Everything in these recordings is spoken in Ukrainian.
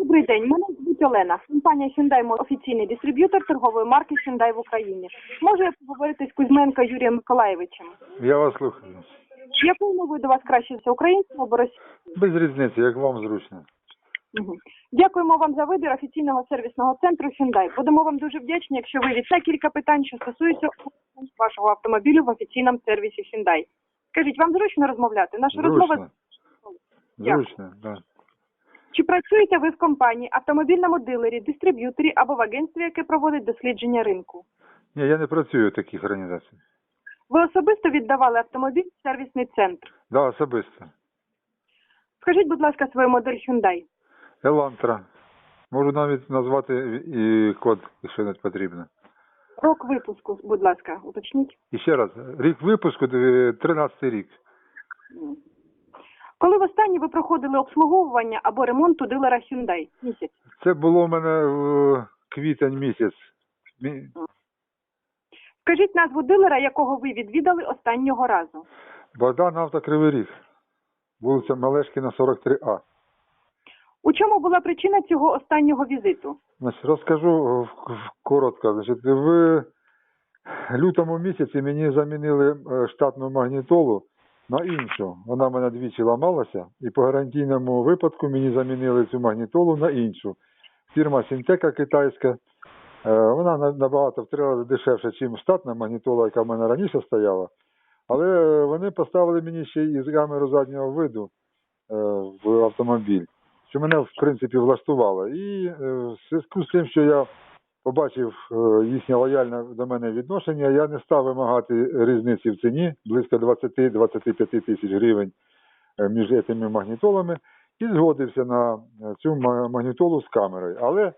Добрий день, мене звуть Олена. Компанія Hyundai – офіційний дистриб'ютор торгової марки Hyundai в Україні. Можу я поговорити з Кузьменко Юрієм Миколаєвичем? Я вас слухаю. Якою мовою до вас краще все, українською або російською? Без різниці, як вам зручно. Угу. Дякуємо вам за вибір офіційного сервісного центру Hyundai. Будемо вам дуже вдячні, якщо ви відповісте кілька питань, що стосуються вашого автомобілю в офіційному сервісі Hyundai. Скажіть, вам зручно розмовляти? Наша розмова... Зручно, так. Чи працюєте ви в компанії, автомобільному дилері, дистриб'юторі або в агентстві, яке проводить дослідження ринку? Ні, я не працюю в таких організаціях. Ви особисто віддавали автомобіль в сервісний центр? Да, особисто. Скажіть, будь ласка, свою модель Hyundai. Елантра. Можу навіть назвати і код, якщо не потрібно. Рок випуску, будь ласка, уточніть. І ще раз, рік випуску 13-й рік. Коли востаннє ви проходили обслуговування або ремонт у дилера Hyundai? Місяць. Це було в мене в квітень місяць. Скажіть назву дилера, якого ви відвідали останнього разу. Богдан Авто Кривий Ріг. Вулиця Мелешкіна, 43А. У чому була причина цього останнього візиту? Значить, розкажу коротко. Значить, в лютому місяці мені замінили штатну магнітолу на іншу. Вона в мене двічі ламалася, і по гарантійному випадку мені замінили цю магнітолу на іншу. Фірма Сінтека китайська. Вона набагато в 3 рази дешевша, ніж штатна магнітола, яка в мене раніше стояла. Але вони поставили мені ще й з камеру заднього виду в автомобіль, що мене, в принципі, влаштувало. І в зв'язку з тим, що я побачив їхнє лояльне до мене відношення, я не став вимагати різниці в ціні, близько 20-25 тисяч гривень між цими магнітолами, і згодився на цю магнітолу з камерою. Але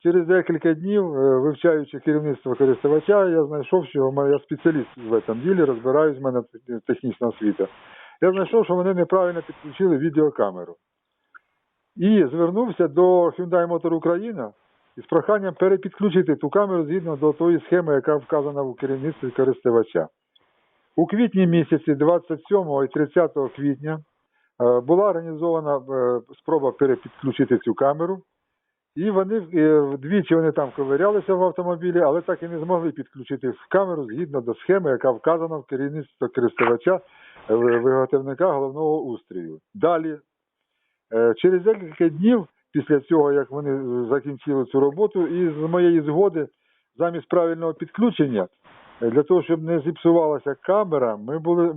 через декілька днів, вивчаючи керівництво користувача, я знайшов, що я спеціаліст в цьому ділі, розбираюсь, в мене технічна освіта. Я знайшов, що вони неправильно підключили відеокамеру. І звернувся до Hyundai Motor Україна із проханням перепідключити ту камеру згідно до тої схеми, яка вказана у керівництві користувача. У квітні місяці, 27 і 30 квітня, була організована спроба перепідключити цю камеру. І вони вдвічі там ковирялися в автомобілі, але так і не змогли підключити камеру згідно до схеми, яка вказана в керівництві користувача, виготовника головного устрою. Далі, через декілька днів після цього, як вони закінчили цю роботу, і з моєї згоди, замість правильного підключення, для того, щоб не зіпсувалася камера, ми були,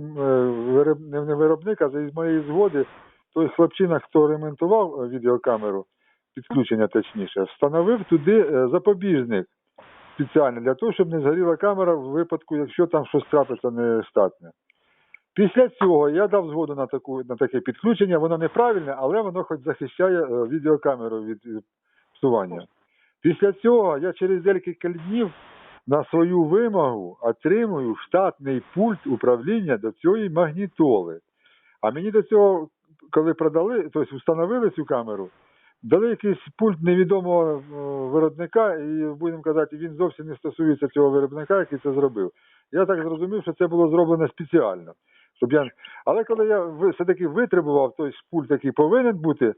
не виробник, а з моєї згоди, той хлопчина, хто ремонтував відеокамеру, підключення точніше, встановив туди запобіжник спеціальний, для того, щоб не згоріла камера в випадку, якщо там щось трапиться нештатне. Після цього я дав згоду на таке підключення, воно неправильне, але воно хоч захищає відеокамеру від псування. Після цього я через декілька днів на свою вимогу отримую штатний пульт управління до цієї магнітоли. А мені до цього, коли продали, тобто встановили цю камеру, дали якийсь пульт невідомого виробника, і, будемо казати, він зовсім не стосується цього виробника, який це зробив. Я так зрозумів, що це було зроблено спеціально. Але коли я все-таки витребував той пульт, який повинен бути,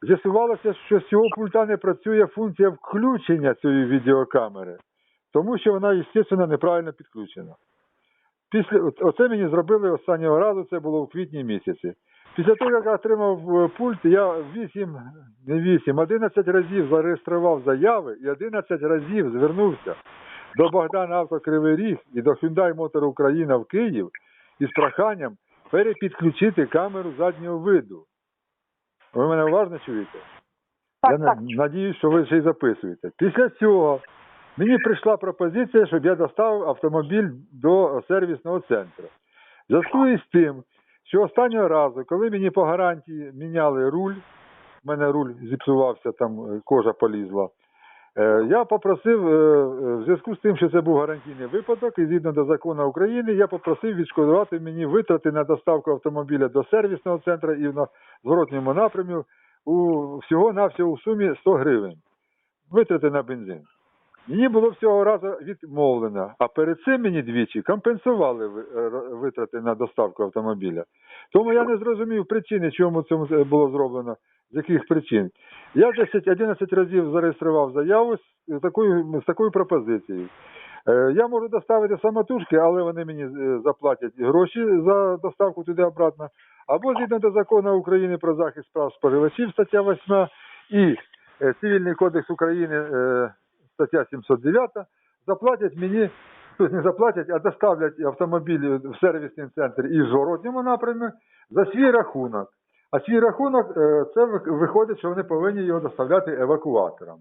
з'ясувалося, що з цього пульта не працює функція включення цієї відеокамери, тому що вона, звісно, неправильно підключена. Оце мені зробили останнього разу, це було в квітні місяці. Після того, як я отримав пульт, я 11 разів зареєстрував заяви і 11 разів звернувся до Богдана Авто Кривий Ріг і до Hyundai Motor Україна в Київ із проханням перепідключити камеру заднього виду. Ви мене уважно чуєте? Я надіюсь, що ви ще й записуєте. Після цього мені прийшла пропозиція, щоб я доставив автомобіль до сервісного центру. В зв'язку із тим, що останнього разу, коли мені по гарантії міняли руль, в мене руль зіпсувався, там кожа полізла, я попросив, в зв'язку з тим, що це був гарантійний випадок, і згідно до закону України, я попросив відшкодувати мені витрати на доставку автомобіля до сервісного центру і на зворотньому напрямі всього-навсього у сумі 100 гривень. Витрати на бензин. Мені було всього разу відмовлено, а перед цим мені двічі компенсували витрати на доставку автомобіля. Тому я не зрозумів причини, чому це було зроблено, з яких причин. Я 10-11 разів зареєстрував заяву з такою пропозицією. Я можу доставити самотужки, але вони мені заплатять гроші за доставку туди-обратно. Або згідно до закону України про захист прав споживачів, стаття 8, і Цивільний кодекс України, стаття 709, заплатять мені, тобто не заплатять, а доставлять автомобіль в сервісний центр і в зворотньому напрямі за свій рахунок. А свій рахунок, це виходить, що вони повинні його доставляти евакуатором.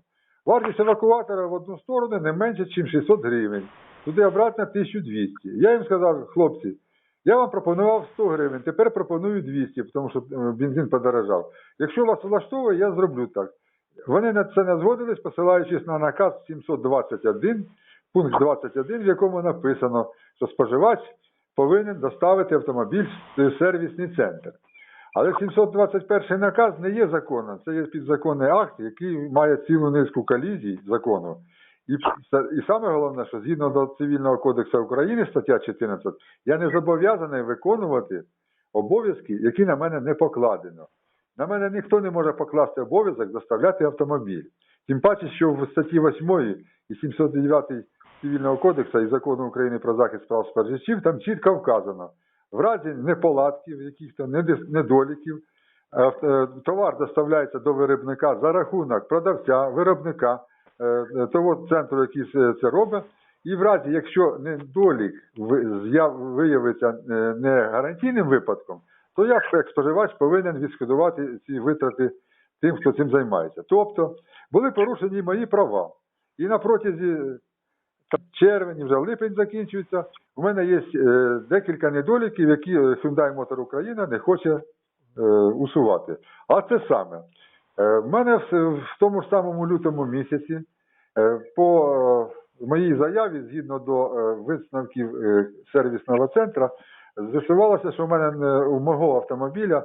Вартість евакуатора в одну сторону не менше, ніж 600 гривень. Туди обратно 1200. Я їм сказав, хлопці, я вам пропонував 100 гривень, тепер пропоную 200, тому що бензин подорожав. Якщо вас влаштовує, я зроблю так. Вони на це не згодились, посилаючись на наказ 721, пункт 21, в якому написано, що споживач повинен доставити автомобіль в сервісний центр. Але 721 наказ не є законом, це є підзаконний акт, який має цілу низку колізій закону. І саме головне, що згідно до Цивільного кодексу України, стаття 14, я не зобов'язаний виконувати обов'язки, які на мене не покладено. На мене ніхто не може покласти обов'язок доставляти автомобіль. Тим паче, що в статті 8 і 709 Цивільного кодексу і Закону України про захист прав споживачів там чітко вказано, в разі неполадків, яких-то недоліків, товар доставляється до виробника за рахунок продавця, виробника, того центру, який це робить, і в разі, якщо недолік виявиться не гарантійним випадком, то я, як споживач, повинен відшкодувати ці витрати тим, хто цим займається. Тобто, були порушені мої права. І на протязі червня, вже липень закінчується, у мене є декілька недоліків, які Hyundai Motor Україна не хоче усувати. А це саме. В мене в тому ж самому лютому місяці по моїй заяві, згідно до висновків сервісного центру, з'ясувалося, що в мене у мого автомобіля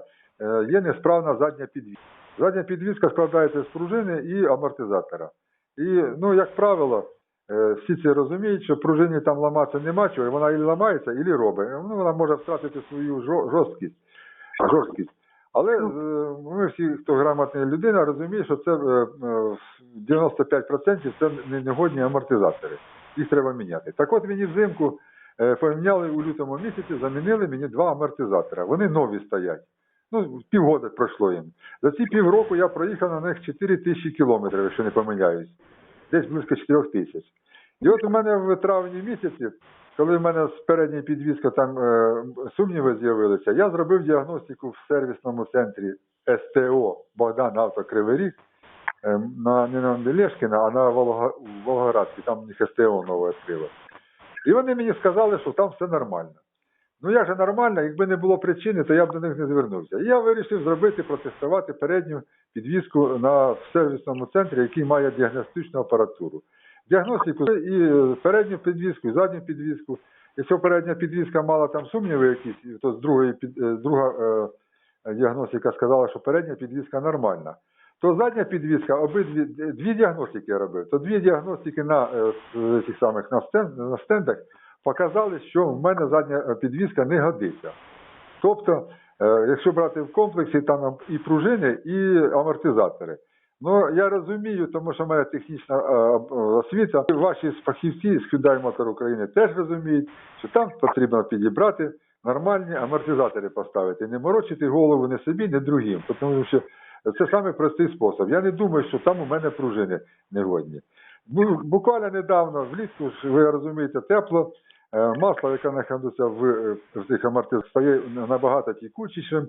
є несправна задня підвізка. Задня підвізка складається з пружини і амортизатора. І, як правило, всі це розуміють, що пружині там ламатися нема чого, і вона і ламається, і робить. Вона може втратити свою жорсткість. Але ми всі, хто грамотна людина, розуміє, що це 95% це негодні амортизатори. Їх треба міняти. Так от мені взимку поміняли у лютому місяці, замінили мені 2 амортизатора. Вони нові стоять. Півгода пройшло їм. За ці півроку я проїхав на них 4000 кілометрів, якщо не помиляюсь. Десь близько 4000. І от у мене в травні місяці, коли в мене з передньої підвіски там сумніви з'явилися, я зробив діагностику в сервісному центрі СТО Богдан Авто Кривий Ріг, не на Мелешкіна, а на Волгоградській, там у них СТО нове відкрило. І вони мені сказали, що там все нормально. Як же нормально, якби не було причини, то я б до них не звернувся. І я вирішив протестувати передню підвіску в сервісному центрі, який має діагностичну апаратуру. Діагностику і передню підвіску, і задню підвіску. Якщо передня підвіска мала там сумніви якісь, то друга діагностика сказала, що передня підвіска нормальна. То задня підвіска, дві діагностики я робив, то 2 діагностики на стендах показали, що в мене задня підвіска не годиться. Тобто, якщо брати в комплексі, там і пружини, і амортизатори. Я розумію, тому що в мене технічна освіта. Ваші фахівці з Hyundai Motor України теж розуміють, що там потрібно підібрати нормальні амортизатори поставити. Не морочити голову ні собі, ні другим. Тому що це самий простий спосіб. Я не думаю, що там у мене пружини негодні. Буквально недавно, влітку, ви розумієте, тепло, масло, яке знаходиться в цих амортизаторах, стає набагато тікучішим,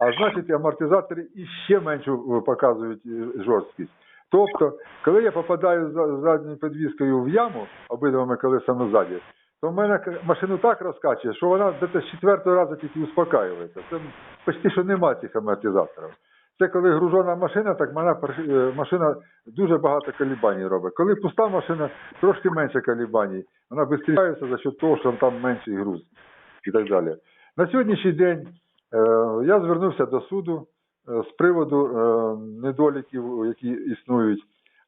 а значить амортизатори іще меншу показують жорсткість. Тобто, коли я попадаю з задньою підвіскою в яму, обидвома колесами ззаді, то в мене машину так розкачує, що вона десь з 4-го разу тільки успокаюється. Це почти що нема цих амортизаторів. Це коли гружена машина, так машина дуже багато колібаній робить. Коли пуста машина, трошки менше колібаній. Вона швидше за счет того, що там менший груз і так далі. На сьогоднішній день я звернувся до суду з приводу недоліків, які існують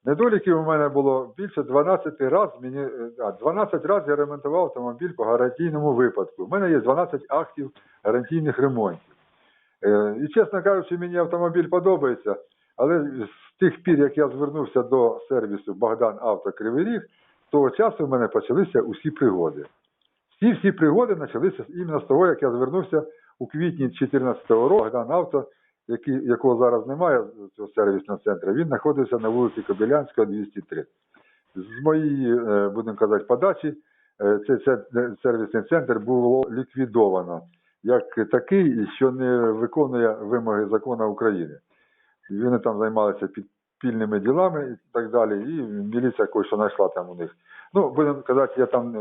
Недоліків у мене було більше 12 разів. 12 разів я ремонтував автомобіль по гарантійному випадку. У мене є 12 актів гарантійних ремонтів. І, чесно кажучи, мені автомобіль подобається, але з тих пір, як я звернувся до сервісу Богдан Авто Кривий Ріг, з того часу в мене почалися усі пригоди. Всі пригоди почалися іменно з того, як я звернувся у квітні 2014 року. Богдан Авто, якого зараз немає, цього сервісного центру, він знаходився на вулиці Кобилянського, 203. З моєї, будемо казати, подачі, цей сервісний центр було ліквідовано як такий, що не виконує вимоги закону України. Вони там займалися підпільними ділами і так далі, і міліція кое-що знайшла там у них. Ну, будемо казати, я там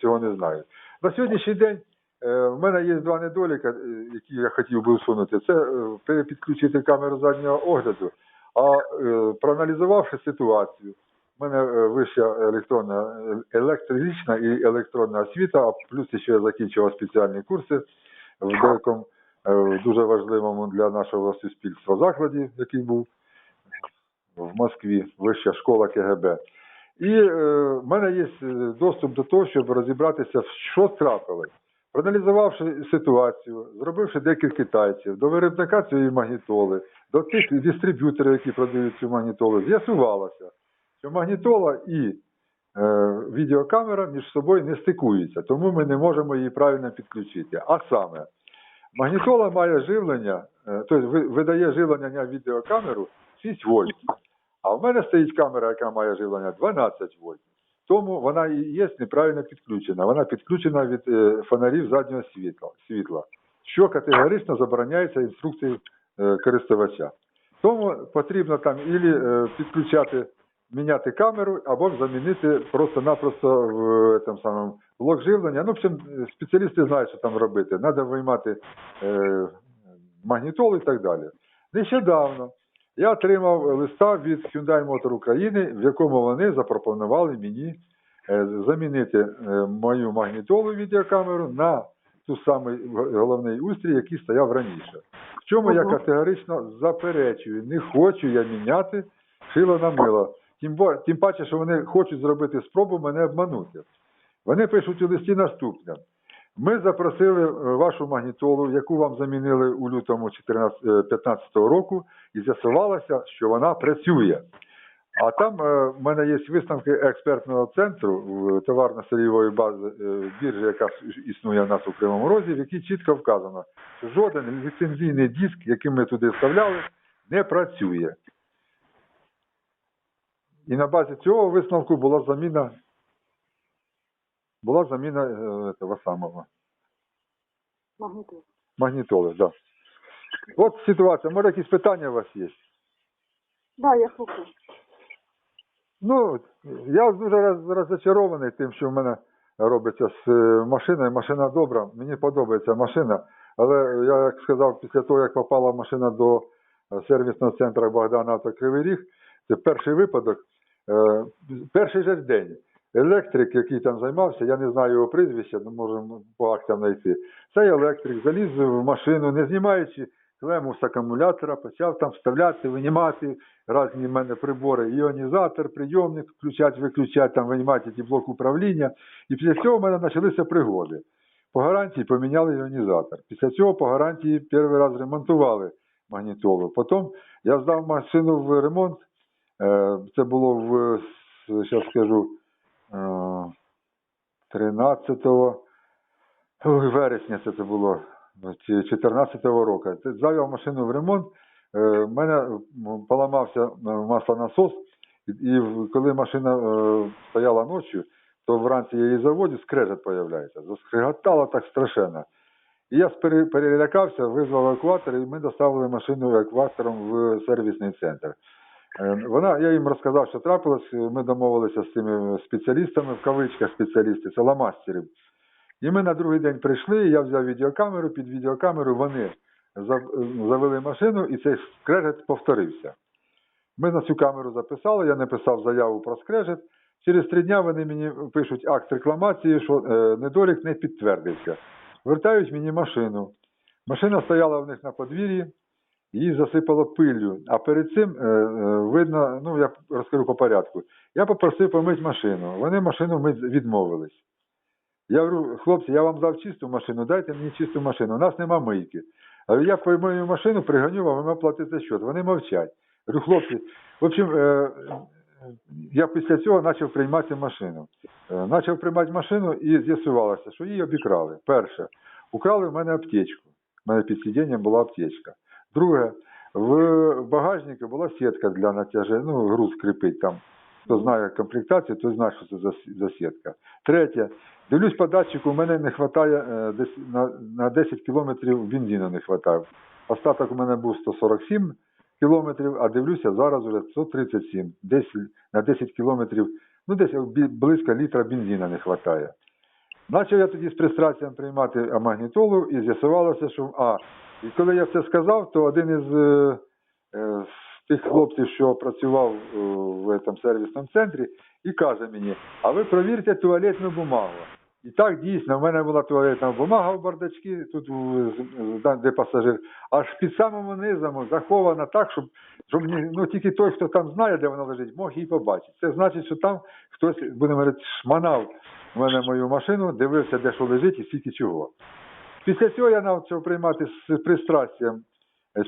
цього не знаю. На сьогоднішній день в мене є два недоліки, які я хотів би усунути. Це перепідключити камеру заднього огляду, а проаналізувавши ситуацію, в мене вища електрична і електронна освіта, а плюс ще я закінчував спеціальні курси в деякому дуже важливому для нашого суспільства закладі, який був в Москві, вища школа КГБ. І в мене є доступ до того, щоб розібратися, що трапилось. Проаналізувавши ситуацію, зробивши декілька китайців, до виробника цієї магнітоли, до тих дистриб'юторів, які продають цю магнітолу, з'ясувалося, що магнітола і відеокамера між собою не стикуються, тому ми не можемо її правильно підключити. А саме, магнітола має живлення, тобто видає живлення на відеокамеру 6 вольт, а в мене стоїть камера, яка має живлення 12 вольт. Тому вона і є неправильно підключена. Вона підключена від фонарів заднього світла, що категорично забороняється інструкцією користувача. Тому потрібно там ілі підключати, міняти камеру, або замінити просто-напросто в там самому блок живлення. Ну, в общем, спеціалісти знають, що там робити. Треба виймати магнітолу і так далі. Нещодавно я отримав листа від Hyundai Motor України, в якому вони запропонували мені замінити мою магнітолу відеокамеру на ту самий головний устрій, який стояв раніше. В чому я категорично заперечую, не хочу я міняти шило на мило. Тим паче, що вони хочуть зробити спробу мене обманути. Вони пишуть у листі наступне. Ми запросили вашу магнітолу, яку вам замінили у лютому 2015 року, і з'ясувалося, що вона працює. А там в мене є висновки експертного центру товарно-сирійової бази біржі, яка існує в нас у Кривому Розі, в якій чітко вказано, що жоден ліцензійний диск, який ми туди вставляли, не працює. І на базі цього висновку була заміна того самого магнітоли, да. От ситуація. Може, якісь питання у вас є? Да, я слухаю. Ну, я дуже розчарований тим, що в мене робиться з машиною. Машина добра, мені подобається машина, але я, як сказав, після того, як попала машина до сервісного центру Богдан Авто Кривий Ріг, це перший випадок, перший же день. Електрик, який там займався, я не знаю його прізвища, можемо по актам знайти. Цей електрик заліз в машину, не знімаючи клему з акумулятора, почав там вставляти, винімати різні в мене прибори, іонізатор, прийомник, включати, виключати, там винімати ті блок управління. І після цього в мене почалися пригоди. По гарантії поміняли іонізатор. Після цього по гарантії перший раз ремонтували магнітолу. Потім я здав машину в ремонт, це було зараз скажу, 13 вересня це було, 2014 року. Завів машину в ремонт, в мене поламався маслонасос, і коли машина стояла ночі, то вранці я її заводю, скрежет з'являється. Заскриготало так страшенно. І я перелякався, визвав евакуатор, і ми доставили машину евакуатором в сервісний центр. Я їм розказав, що трапилось, ми домовилися з цими спеціалістами, в кавичках спеціалісти, це ламастерів. І ми на другий день прийшли, я взяв відеокамеру, під відеокамеру вони завели машину, і цей скрежет повторився. Ми на цю камеру записали, я написав заяву про скрежет. Через 3 дні вони мені пишуть акт рекламації, що недолік не підтвердився. Вертають мені машину. Машина стояла в них на подвір'ї, її засипало пиллю. А перед цим, видно, ну я розкажу по порядку, я попросив помити машину. Вони машину мить відмовились. Я говорю, хлопці, я вам дав чисту машину, дайте мені чисту машину. У нас нема мийки. Але я мою машину приганю вам, ви платите счет. Вони мовчать. Говорю, хлопці, в общем, я після цього почав приймати машину. Почав приймати машину і з'ясувалося, що її обікрали. Перше, украли в мене аптечку. У мене під сидінням була аптечка. Друге, в багажнику була сітка для натяження, ну, груз кріпить там. Хто знає комплектацію, той знає, що це за сітка. Третє, дивлюсь по датчику, у мене не вистачає, десь на 10 кілометрів бензину не вистачає. Остаток у мене був 147 кілометрів, а дивлюся, зараз уже 137. Десь на 10 кілометрів, ну десь близько літра бензину не вистачає. Почав я тоді з пристрастям приймати амагнітолу і з'ясувалося, що і коли я це сказав, то один із тих хлопців, що працював в цьому сервісному центрі, і каже мені, а ви провірте туалетну бумагу. І так, дійсно, в мене була туалетна бумага в бардачці, тут де пасажир, аж під самим низом захована так, щоб ну, тільки той, хто там знає, де вона лежить, мог її побачити. Це значить, що там хтось, будемо говорити, шманав в мене мою машину, дивився, де що лежить і скільки чого. Після цього я почав приймати з пристрастям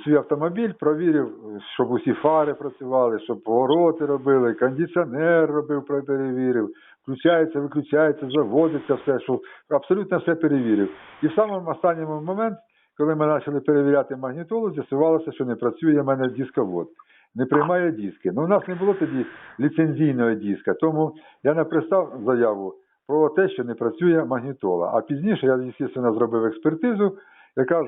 свій автомобіль, провірив, щоб усі фари працювали, щоб повороти робили, кондиціонер робив, перевірив, включається, виключається, заводиться все, що абсолютно все перевірив. І в самому останньому момент, коли ми почали перевіряти магнітолу, з'ясувалося, що не працює в мене дисковод, не приймає диски. Ну, у нас не було тоді ліцензійного диска, тому я написав заяву про те, що не працює магнітола. А пізніше я, звісно, зробив експертизу, яка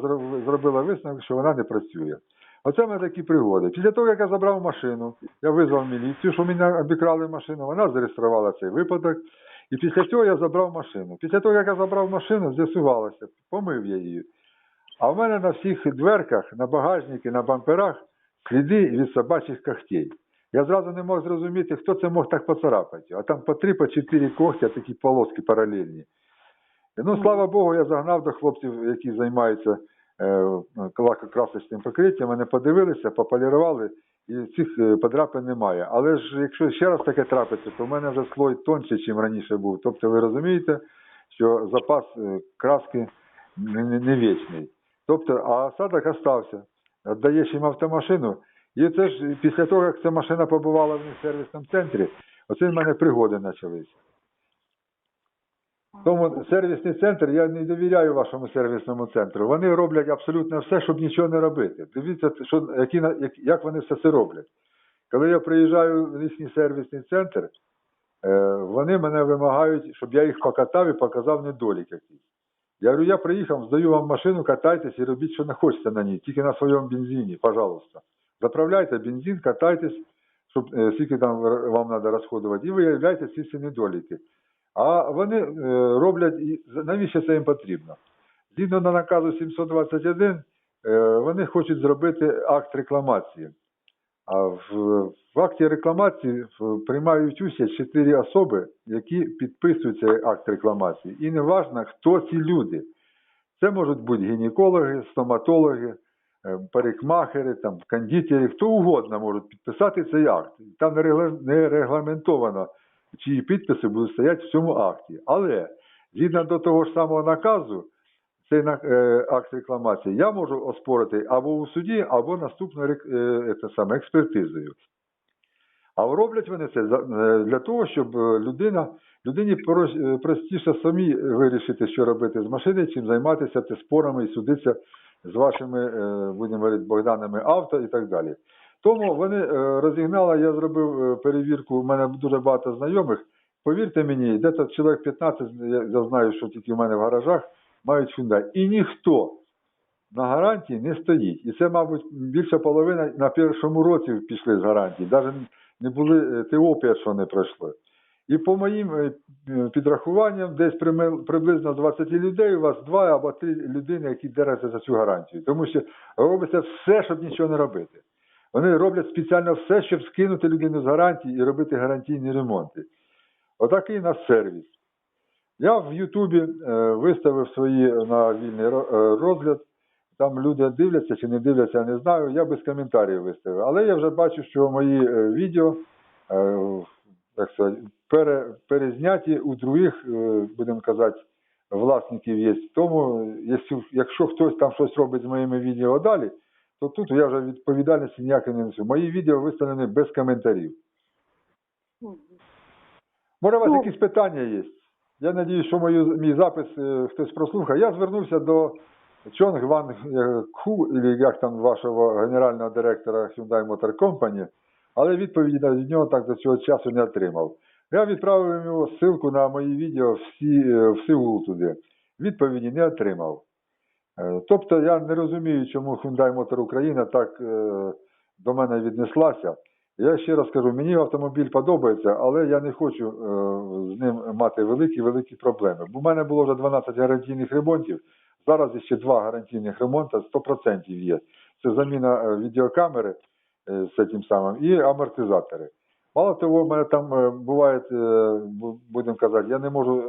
зробила висновок, що вона не працює. Оце в мене такі пригоди. Після того, як я забрав машину, я визвав міліцію, що мене обікрали машину, вона зареєструвала цей випадок. І після цього я забрав машину. Після того, як я забрав машину, з'ясувалося, помив я її. А в мене на всіх дверках, на багажнику, на бамперах сліди від собачих когтей. Я зразу не мог зрозуміти, хто це мог так поцарапати. А там по 3-4 когтя, такі полоски паралельні. Ну, слава Богу, я загнав до хлопців, які займаються лакокрасочним покриттям, вони подивилися, пополірували, і цих подряпин немає. Але ж, якщо ще раз таке трапиться, то в мене вже слой тонший, ніж раніше був. Тобто ви розумієте, що запас краски не вічний. Тобто, а осадок остався. Віддаєш їм автомашину, і це ж після того, як ця машина побувала в сервісному центрі, оце в мене пригоди почалися. Тому сервісний центр, я не довіряю вашому сервісному центру. Вони роблять абсолютно все, щоб нічого не робити. Дивіться, як вони все це роблять. Коли я приїжджаю в їхній сервісний центр, вони мене вимагають, щоб я їх покатав і показав недолік якийсь. Я говорю, я приїхав, здаю вам машину, катайтесь і робіть, що не хочете на ній, тільки на своєму бензині, пожалуйста. Заправляйте бензин, катайтесь, щоб скільки там вам треба розходувати, і виявляйте всі недоліки. А вони роблять, навіщо це їм потрібно? Згідно на наказу 721, вони хочуть зробити акт рекламації. А в акті рекламації приймають участь 4 особи, які підписують цей акт рекламації. І не важливо, хто ці люди. Це можуть бути гінекологи, стоматологи, парикмахери, там, кондитери, хто угодно можуть підписати цей акт. Там не регламентовано, чиї підписи будуть стояти в цьому акті. Але, згідно до того ж самого наказу, цей акт рекламації я можу оспорити або у суді, або наступною експертизою. А роблять вони це для того, щоб людині простіше самі вирішити, що робити з машиною, чим займатися спорами і судитися з вашими, будемо говорити, Богданами авто і так далі. Тому вони розігнали, я зробив перевірку, у мене дуже багато знайомих. Повірте мені, десь чоловік 15, я знаю, що тільки в мене в гаражах, мають Hyundai. І ніхто на гарантії не стоїть. І це, мабуть, більша половина на першому році пішли з гарантії. Навіть не були ТО першого не пройшли. І по моїм підрахуванням, десь приблизно 20 людей, у вас 2 або 3 людини, які держаться за цю гарантію. Тому що робиться все, щоб нічого не робити. Вони роблять спеціально все, щоб скинути людину з гарантії і робити гарантійні ремонти. Отакий у нас сервіс. Я в Ютубі виставив свої на вільний розгляд там люди дивляться чи не дивляться, я не знаю, я без коментарів виставив. Але я вже бачу, що мої відео, так сказати, перезняті у других, будемо казати, власників є. Тому, якщо хтось там щось робить з моїми відео далі, то тут я вже відповідальності ніякої не несу. Мої відео виставлені без коментарів. Може, у вас якісь питання є? Я сподіваюся, що мій запис хтось прослухає. Я звернувся до Чонг Ван Ку, або як там вашого генерального директора Hyundai Motor Company, але відповіді від нього так до цього часу не отримав. Я відправив йому ссылку на мої відео в Сеул туди. Відповіді не отримав. Тобто я не розумію, чому Hyundai Motor Україна так до мене віднеслася. Я ще раз кажу, мені автомобіль подобається, але я не хочу з ним мати великі проблеми. Бо в мене було вже 12 гарантійних ремонтів, зараз ще 2 гарантійних ремонти 100% є. Це заміна відеокамери з цим самим і амортизатори. Мало того, в мене там буває, будемо казати, я не можу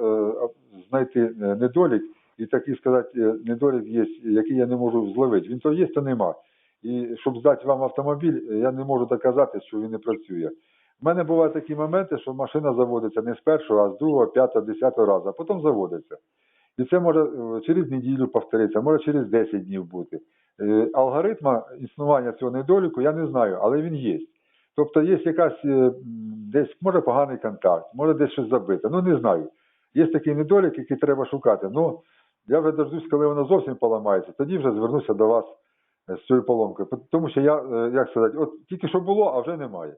знайти недолік, і такий сказати, недолік є, який я не можу зловити. Він то є, то нема. І щоб здати вам автомобіль, я не можу доказати, що він не працює. У мене бувають такі моменти, що машина заводиться не з першого, а з другого, 5-го, 10-го разу, а потім заводиться. І це може через неділю повторитися, може через 10 днів бути. Алгоритма існування цього недоліку я не знаю, але він є. Тобто є якась десь, може поганий контакт, може десь щось забите, ну не знаю. Є такий недолік, який треба шукати. Ну, я вже дождусь, коли воно зовсім поламається, тоді вже звернуся до вас з цією поломкою. Тому що я, як сказати, от тільки що було, а вже немає.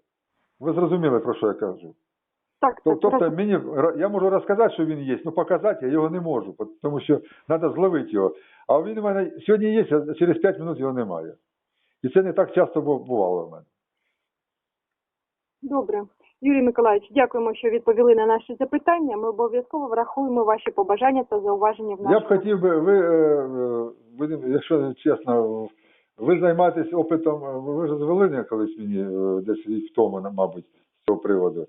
Ви зрозуміли, про що я кажу? Так, Тобто я можу розказати, що він є, але показати я його не можу, тому що треба зловити його. А він у мене сьогодні є, а через 5 хвилин його немає. І це не так часто бувало в мене. Добре. Юрій Миколаївич, дякуємо, що відповіли на наші запитання. Ми обов'язково врахуємо ваші побажання та зауваження в нашому... Я б хотів би, ви, якщо чесно, ви займаєтесь опитом, ви ж з Волині колись мені десь рік тому, мабуть, з цього приводу.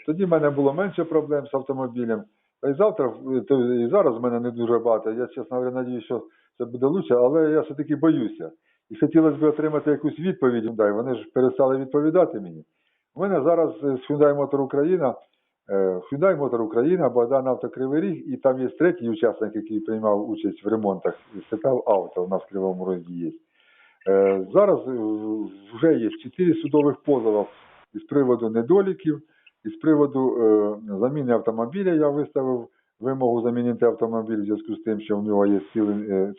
Тоді в мене було менше проблем з автомобілем. Та і зараз в мене не дуже багато. Я, чесно говоря, надію, що це буде краще, але я все-таки боюся. І хотілося б отримати якусь відповідь. Вони ж перестали відповідати мені. У мене зараз з Hyundai Motor Україна, Богдан Авто Кривий Ріг, і там є третій учасник, який приймав участь в ремонтах, Стетал Авто, у нас в Кривому Розі є. Зараз вже є 4 судових позови із приводу недоліків, із приводу заміни автомобіля. Я виставив вимогу замінити автомобіль в зв'язку з тим, що в нього є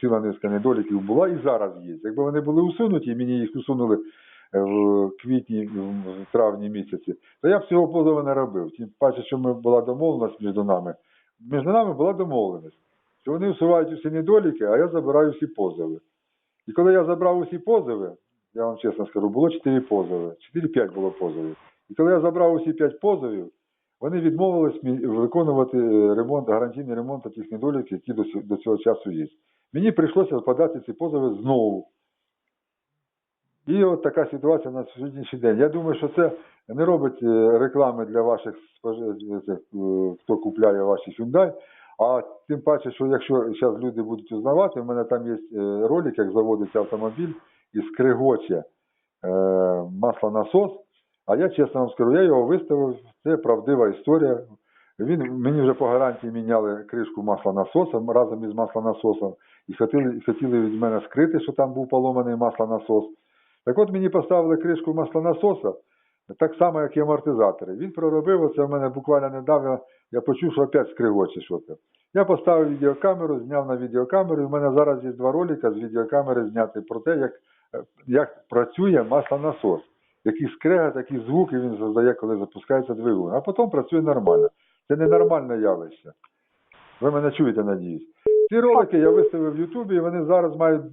ціла низка недоліків, була і зараз є. Якби вони були усунуті, і мені їх усунули в квітні, в травні місяці, то я б цього позову не робив. Тим паче, що була домовленість між нами. Між нами була домовленість, що вони усувають усі недоліки, а я забираю всі позови. І коли я забрав усі позови, я вам чесно скажу, було 4 позови, 4-5 було позовів. І коли я забрав усі 5 позовів, вони відмовились виконувати гарантійний ремонт тих недоліків, які до цього часу є. Мені прийшлося подати ці позови знову. І от така ситуація на сьогоднішній день. Я думаю, що це не робить реклами для ваших, хто купляє ваші Hyundai, а тим паче, що якщо зараз люди будуть узнавати, у мене там є ролик, як заводиться автомобіль і скригоче маслонасос, а я чесно вам скажу, я його виставив, це правдива історія. Мені вже по гарантії міняли кришку маслонасоса разом із маслонасосом і хотіли від мене скрити, що там був поломаний маслонасос. Так от мені поставили кришку маслонасоса, так само, як і амортизатори. Він проробив, оце в мене буквально недавно, я почув, що опять скригоче щось. Я поставив відеокамеру, зняв на відеокамеру, і в мене зараз є 2 ролика з відеокамери зняти про те, як працює маслонасос. Який скрегот, який звуки він задає, коли запускається двигун. А потім працює нормально. Це ненормальне явище. Ви мене чуєте, надіюсь. Ці ролики я виставив в Ютубі, і вони зараз мають